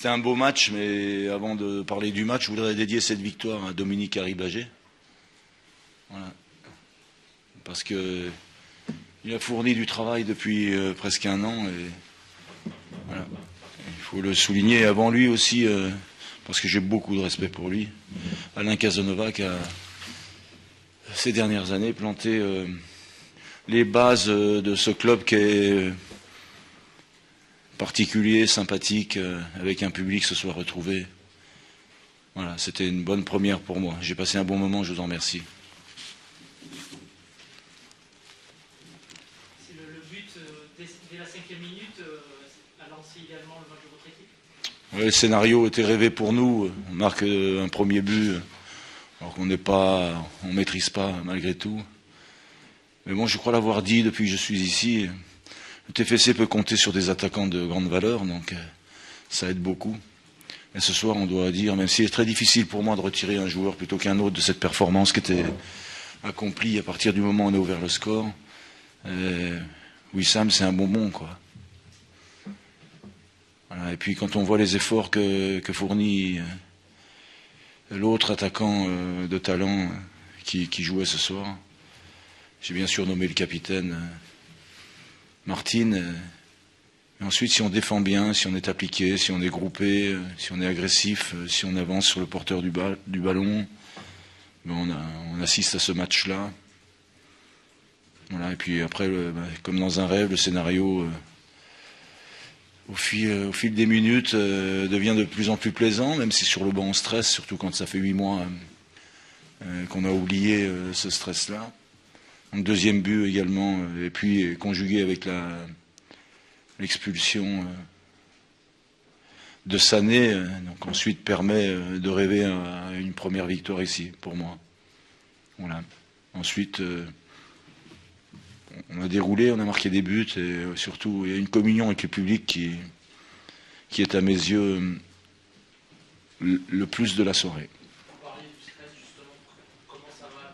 C'était un beau match, mais avant de parler du match, je voudrais dédier cette victoire à Dominique Harribagé. Voilà. Parce que il a fourni du travail depuis presque un an. Et voilà. Il faut le souligner. Avant lui aussi, parce que j'ai beaucoup de respect pour lui, Alain Casanova qui a, ces dernières années, planté les bases de ce club qui est particulier, sympathique, avec un public se soit retrouvé. Voilà, c'était une bonne première pour moi. J'ai passé un bon moment, je vous en remercie. C'est le but, dès la 5e minute, a lancé également le match de votre équipe. Ouais, le scénario était rêvé pour nous. On marque un premier but, alors qu'on n'est pas, on maîtrise pas malgré tout. Mais bon, je crois l'avoir dit depuis que je suis ici. Le TFC peut compter sur des attaquants de grande valeur, donc ça aide beaucoup. Et ce soir, on doit dire, même s'il est très difficile pour moi de retirer un joueur plutôt qu'un autre de cette performance qui était accomplie à partir du moment où on a ouvert le score, Wissam, c'est un bonbon, quoi. Voilà. Et puis quand on voit les efforts que fournit l'autre attaquant de talent qui jouait ce soir, j'ai bien sûr nommé le capitaine Martine. Et ensuite, si on défend bien, si on est appliqué, si on est groupé, si on est agressif, si on avance sur le porteur du ballon, ben on assiste à ce match-là. Voilà. Et puis après, comme dans un rêve, le scénario, au fil des minutes, devient de plus en plus plaisant, même si sur le banc on stresse, surtout quand ça fait 8 mois qu'on a oublié ce stress-là. Donc deuxième but également, et puis conjugué avec l'expulsion de Sané, donc ensuite permet de rêver à une première victoire ici, pour moi. Voilà. Ensuite, on a déroulé, on a marqué des buts, et surtout, il y a une communion avec le public qui est à mes yeux le plus de la soirée. Vous parliez du stress, justement. Comment ça va?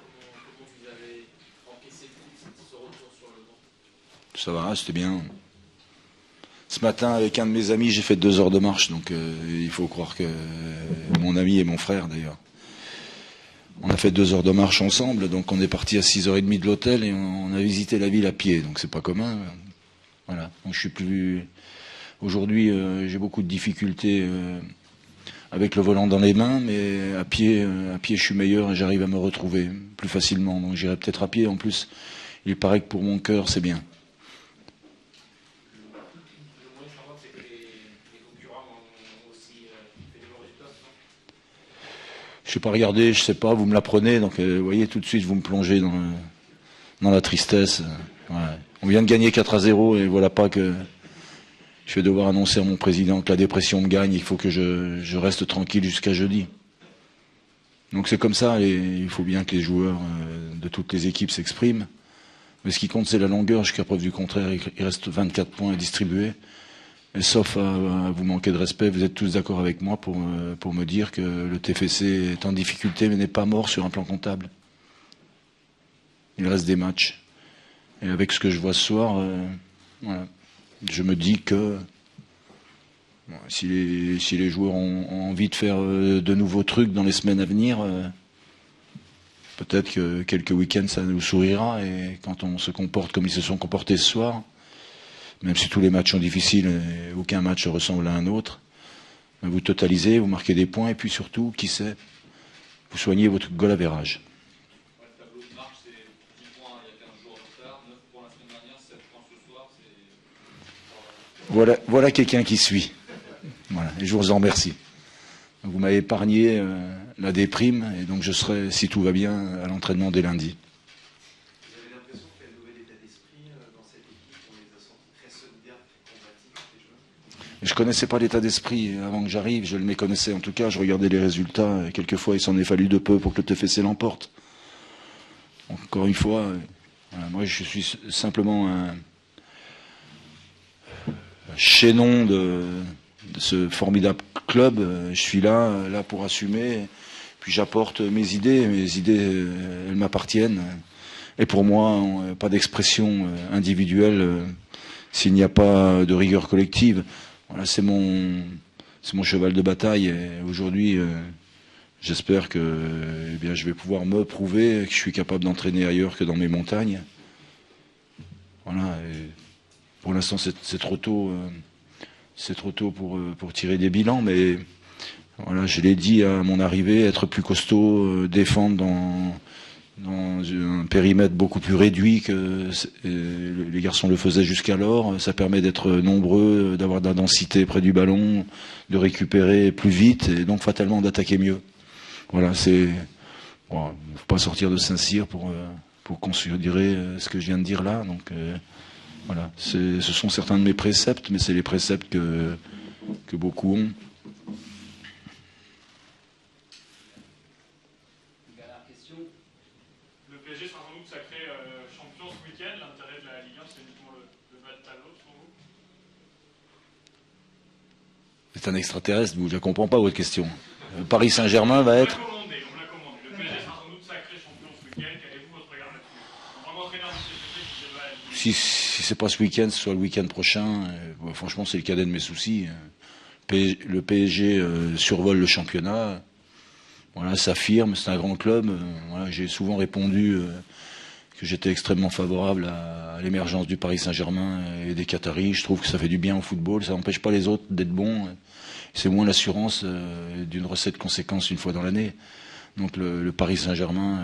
Comment vous avez encaissé ce retour sur le banc? Ça va, c'était bien. Ce matin, avec un de mes amis, j'ai fait 2 heures de marche, donc il faut croire que mon ami et mon frère, d'ailleurs. On a fait 2 heures de marche ensemble, donc on est parti à 6h30 de l'hôtel et on a visité la ville à pied, donc c'est pas commun. Voilà. Donc je suis plus. Aujourd'hui, j'ai beaucoup de difficultés avec le volant dans les mains, mais à pied, je suis meilleur et j'arrive à me retrouver plus facilement. Donc j'irai peut-être à pied. En plus, il paraît que pour mon cœur, c'est bien. Je n'ai pas regardé, je sais pas, vous me l'apprenez, donc vous voyez, tout de suite, vous me plongez dans la tristesse. Ouais. On vient de gagner 4-0 et voilà pas que je vais devoir annoncer à mon président que la dépression me gagne, il faut que je reste tranquille jusqu'à jeudi. Donc c'est comme ça, il faut bien que les joueurs de toutes les équipes s'expriment. Mais ce qui compte, c'est la longueur, jusqu'à preuve du contraire, il reste 24 points à distribuer. Et sauf à vous manquer de respect, vous êtes tous d'accord avec moi pour me dire que le TFC est en difficulté mais n'est pas mort sur un plan comptable. Il reste des matchs. Et avec ce que je vois ce soir, voilà, je me dis que bon, si les joueurs ont envie de faire de nouveaux trucs dans les semaines à venir, peut-être que quelques week-ends ça nous sourira. Et quand on se comporte comme ils se sont comportés ce soir, même si tous les matchs sont difficiles, et aucun match ressemble à un autre, vous totalisez, vous marquez des points, et puis surtout, qui sait, vous soignez votre goal average. Le tableau de marche, c'est 10 points il y a 15 jours en retard, 9 points la semaine dernière, 7 points ce soir. Voilà quelqu'un qui suit. Voilà, et je vous en remercie. Vous m'avez épargné la déprime, et donc je serai, si tout va bien, à l'entraînement dès lundi. Je connaissais pas l'état d'esprit avant que j'arrive, je le méconnaissais en tout cas, je regardais les résultats, et quelquefois il s'en est fallu de peu pour que le TFC l'emporte. Encore une fois, voilà, moi je suis simplement un chaînon de ce formidable club, je suis là pour assumer, puis j'apporte mes idées, elles m'appartiennent, et pour moi, pas d'expression individuelle s'il n'y a pas de rigueur collective. Voilà, c'est mon c'est mon cheval de bataille. Et aujourd'hui, j'espère que je vais pouvoir me prouver que je suis capable d'entraîner ailleurs que dans mes montagnes. Voilà. Et pour l'instant, c'est trop tôt. C'est trop tôt pour tirer des bilans, mais voilà, je l'ai dit à mon arrivée, être plus costaud, défendre dans un périmètre beaucoup plus réduit que les garçons le faisaient jusqu'alors. Ça permet d'être nombreux, d'avoir de la densité près du ballon, de récupérer plus vite et donc fatalement d'attaquer mieux. Voilà, c'est bon, faut pas sortir de Saint-Cyr pour considérer ce que je viens de dire là. Donc voilà, ce sont certains de mes préceptes, mais c'est les préceptes que beaucoup ont. Dernière question. Le PSG sera sans doute sacré champion ce week-end. L'intérêt de la Ligue 1, c'est uniquement le bas de tableau, selon vous? C'est un extraterrestre, je ne comprends pas votre question. Paris Saint-Germain va être... On me l'a commandé. Le PSG sera sans doute sacré champion ce week-end. Quel est votre regard là-dessus? En tant qu'entraîneur du PSG qui débat Si c'est pas ce week-end, ce soit le week-end prochain, franchement, c'est le cadet de mes soucis. Le PSG survole le championnat. Voilà, s'affirme, c'est un grand club. Voilà, j'ai souvent répondu que j'étais extrêmement favorable à l'émergence du Paris Saint-Germain et des Qataris. Je trouve que ça fait du bien au football. Ça n'empêche pas les autres d'être bons. C'est moins l'assurance d'une recette conséquence une fois dans l'année. Donc le Paris Saint-Germain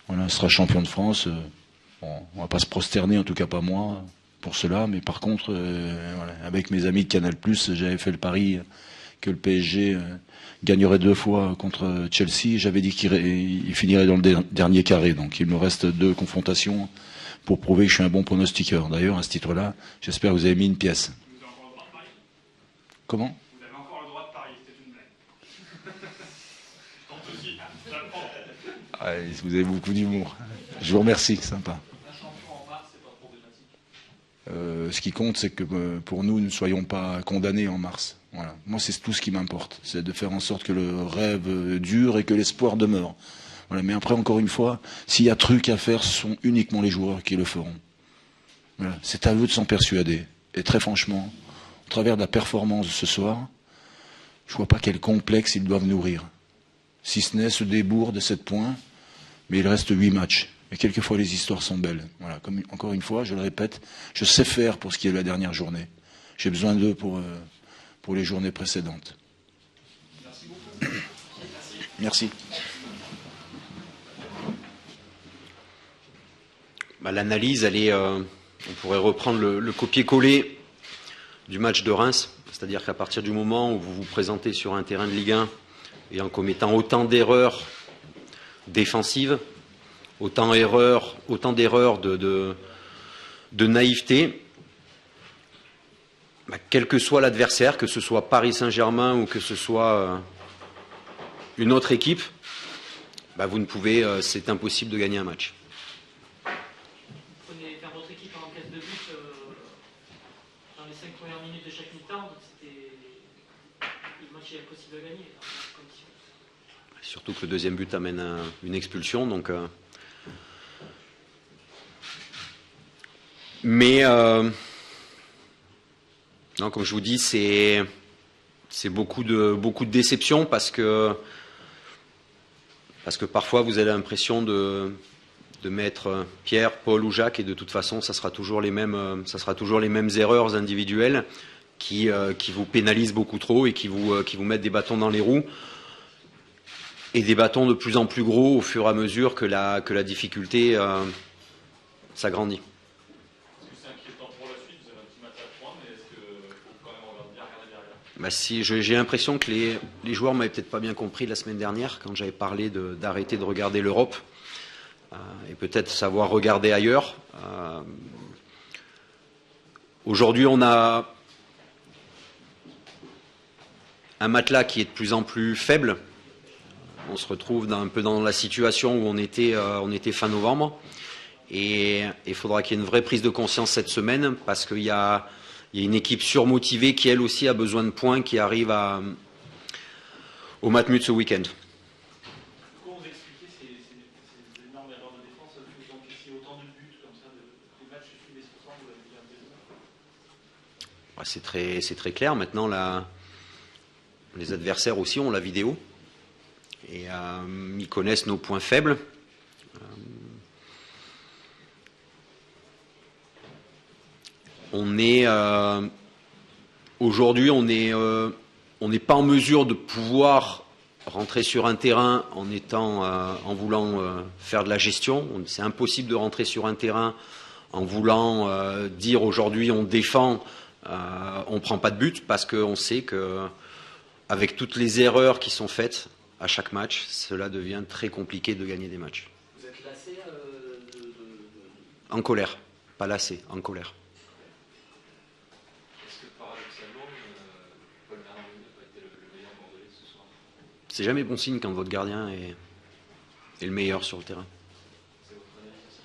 voilà, sera champion de France. Bon, on va pas se prosterner, en tout cas pas moi, pour cela. Mais par contre, voilà, avec mes amis de Canal+, j'avais fait le pari que le PSG gagnerait 2 fois contre Chelsea. J'avais dit qu'il finirait dans le dernier carré. Donc il me reste 2 confrontations pour prouver que je suis un bon pronostiqueur. D'ailleurs, à ce titre-là, j'espère que vous avez mis une pièce. Vous avez encore le droit de parier? Comment? Vous avez encore le droit de parier, c'était une blague. Je tente aussi, j'apprends. Allez, vous avez beaucoup d'humour. Je vous remercie, c'est sympa. Un champion en mars, c'est pas problématique. Ce qui compte, c'est que pour nous ne soyons pas condamnés en mars. Voilà. Moi, c'est tout ce qui m'importe. C'est de faire en sorte que le rêve dure et que l'espoir demeure. Voilà. Mais après, encore une fois, s'il y a truc à faire, ce sont uniquement les joueurs qui le feront. Voilà. C'est à eux de s'en persuader. Et très franchement, au travers de la performance de ce soir, je vois pas quel complexe ils doivent nourrir. Si ce n'est ce débours de 7 points, mais il reste 8 matchs. Et quelquefois, les histoires sont belles. Voilà. Comme, encore une fois, je le répète, je sais faire pour ce qui est de la dernière journée. J'ai besoin d'eux pour les journées précédentes. Merci beaucoup. Merci. L'analyse, elle est, on pourrait reprendre le copier-coller du match de Reims. C'est-à-dire qu'à partir du moment où vous vous présentez sur un terrain de Ligue 1 et en commettant autant d'erreurs défensives, autant d'erreurs de naïveté, quel que soit l'adversaire, que ce soit Paris Saint-Germain ou que ce soit une autre équipe, vous ne pouvez, c'est impossible de gagner un match. Prenez votre équipe en caisse de but dans les 5 premières minutes de chaque mi-temps, donc le match est impossible à gagner dans ces conditions. Surtout que le deuxième but amène une expulsion, donc. Mais non, comme je vous dis, c'est beaucoup de déception parce que parfois vous avez l'impression de mettre Pierre, Paul ou Jacques et de toute façon ça sera toujours les mêmes erreurs individuelles qui vous pénalisent beaucoup trop et qui vous mettent des bâtons dans les roues et des bâtons de plus en plus gros au fur et à mesure que la difficulté s'agrandit. Est-ce que c'est inquiétant pour la suite? Vous avez un petit match à 3, mais est-ce qu'il faut quand même bien regarder derrière? Si, j'ai l'impression que les joueurs m'avaient peut-être pas bien compris la semaine dernière quand j'avais parlé d'arrêter de regarder l'Europe et peut-être savoir regarder ailleurs. Aujourd'hui, on a un matelas qui est de plus en plus faible. On se retrouve un peu dans la situation où on était fin novembre. Et il faudra qu'il y ait une vraie prise de conscience cette semaine parce qu'il y a une équipe surmotivée qui, elle aussi, a besoin de points qui arrive au Matmut ce week-end. Comment vous expliquez ces énormes erreurs de défense? Vous encaissez autant de buts comme ça, des matchs suivent les 60, vous avez dit un peu. C'est très clair. Maintenant, Les adversaires aussi ont la vidéo et ils connaissent nos points faibles. Aujourd'hui, on n'est pas en mesure de pouvoir rentrer sur un terrain en voulant faire de la gestion. C'est impossible de rentrer sur un terrain en voulant dire aujourd'hui on défend, on ne prend pas de but, parce qu'on sait que avec toutes les erreurs qui sont faites à chaque match, cela devient très compliqué de gagner des matchs. Vous êtes lassé En colère, pas lassé, en colère. Est-ce que paradoxalement, Paul Bernard n'a pas été le meilleur Bordelais ce soir? C'est jamais bon signe quand votre gardien est le meilleur sur le terrain. C'est votre analyse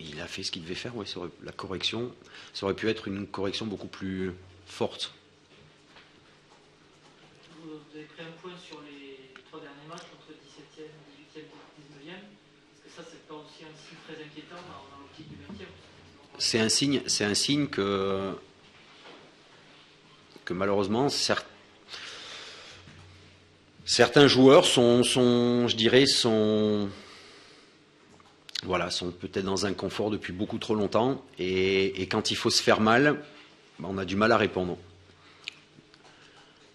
aussi? Il a fait ce qu'il devait faire, ouais, la correction. Ça aurait pu être une correction beaucoup plus forte. Vous avez pris un point sur les 3 derniers matchs entre 17e, 18e et 19e. Est-ce que ça, c'est pas aussi un signe très inquiétant dans l'optique du maintien? C'est un signe que malheureusement certains joueurs sont peut-être dans un confort depuis beaucoup trop longtemps, et quand il faut se faire mal, on a du mal à répondre.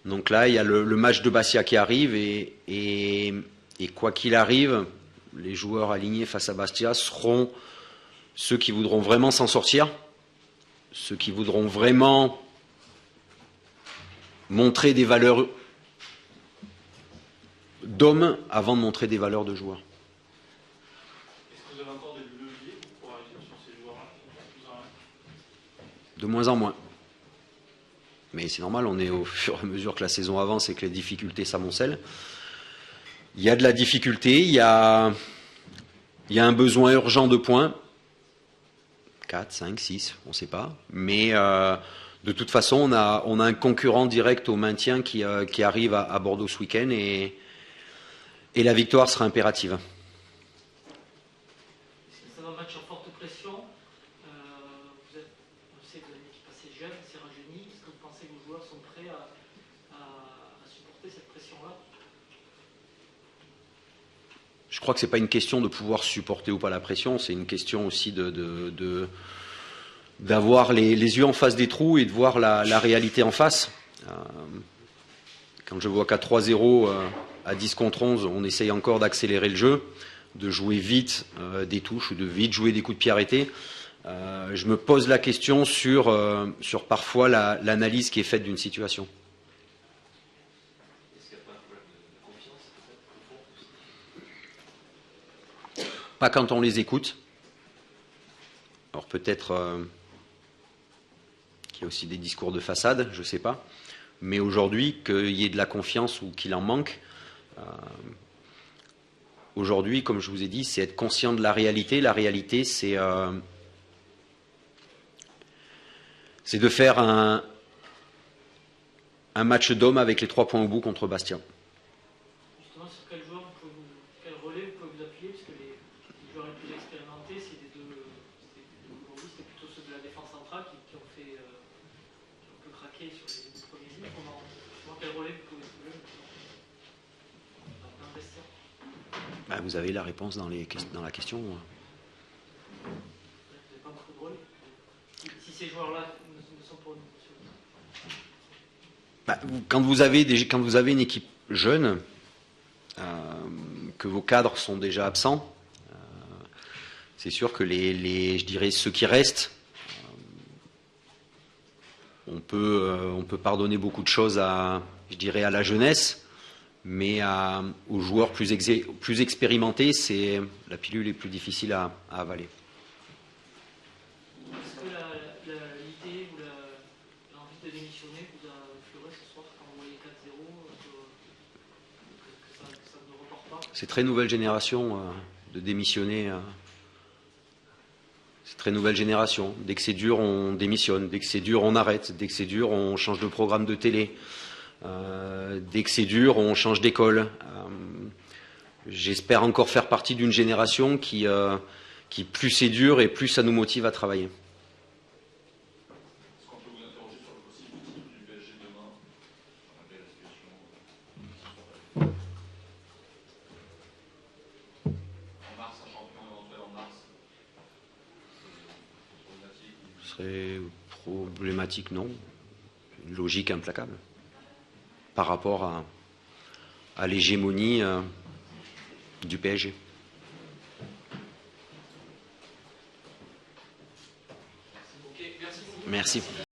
Donc là, il y a le match de Bastia qui arrive, et quoi qu'il arrive, les joueurs alignés face à Bastia seront ceux qui voudront vraiment s'en sortir, ceux qui voudront vraiment montrer des valeurs d'hommes avant de montrer des valeurs de joueurs. Est-ce que vous avez encore des leviers pour agir sur ces joueurs-là? De moins en moins. Mais c'est normal, on est au fur et à mesure que la saison avance et que les difficultés s'amoncellent. Il y a de la difficulté, il y a un besoin urgent de points. 4, 5, 6, on ne sait pas. Mais de toute façon, on a un concurrent direct au maintien qui arrive à Bordeaux ce week-end, et la victoire sera impérative. C'est un match en forte pression. On sait que vous avez une équipe assez jeune, assez rajeunie. Est-ce que vous pensez que vos joueurs sont prêts à supporter cette pression-là? Je crois que ce n'est pas une question de pouvoir supporter ou pas la pression, c'est une question aussi d'avoir les yeux en face des trous et de voir la réalité en face. Quand je vois qu'à 3-0, à 10 contre 11, on essaye encore d'accélérer le jeu, de jouer vite des touches ou de vite jouer des coups de pied arrêtés, je me pose la question sur parfois l'analyse qui est faite d'une situation. Est-ce qu'il n'y a pas un problème de confiance peut-être? Pas quand on les écoute. Alors peut-être qu'il y a aussi des discours de façade, je ne sais pas. Mais aujourd'hui, qu'il y ait de la confiance ou qu'il en manque, aujourd'hui, comme je vous ai dit, c'est être conscient de la réalité. La réalité, c'est de faire un match d'homme avec les 3 points au bout contre Bastia. Justement, sur quel joueur quel relais vous pouvez vous appuyer? Parce que les joueurs les plus expérimentés, aujourd'hui, c'était plutôt ceux de la défense centrale qui ont fait un peu craquer sur les premiers jours. Quel relais vous pouvez trouver dans le vestiaire? Vous avez la réponse dans la question. Vous n'avez pas beaucoup de relais. Si ces joueurs-là ne sont pas Quand vous avez une équipe jeune, que vos cadres sont déjà absents, c'est sûr que je dirais ceux qui restent, on peut pardonner beaucoup de choses à la jeunesse, mais aux joueurs plus expérimentés, c'est la pilule est plus difficile à avaler. Est-ce que l'idée ou l'envie de démissionner vous a effleuré ce soir quand vous voyez 4-0, que ça ne repart pas? C'est très nouvelle génération de démissionner. C'est très nouvelle génération. Dès que c'est dur, on démissionne. Dès que c'est dur, on arrête. Dès que c'est dur, on change de programme de télé. Dès que c'est dur, on change d'école. J'espère encore faire partie d'une génération qui plus c'est dur et plus ça nous motive à travailler. Est-ce qu'on peut vous interroger sur le possible titre du PSG demain, malgré la situation Ce serait problématique, non. Une logique implacable par rapport à l'hégémonie du PSG. Ok, merci beaucoup. Merci.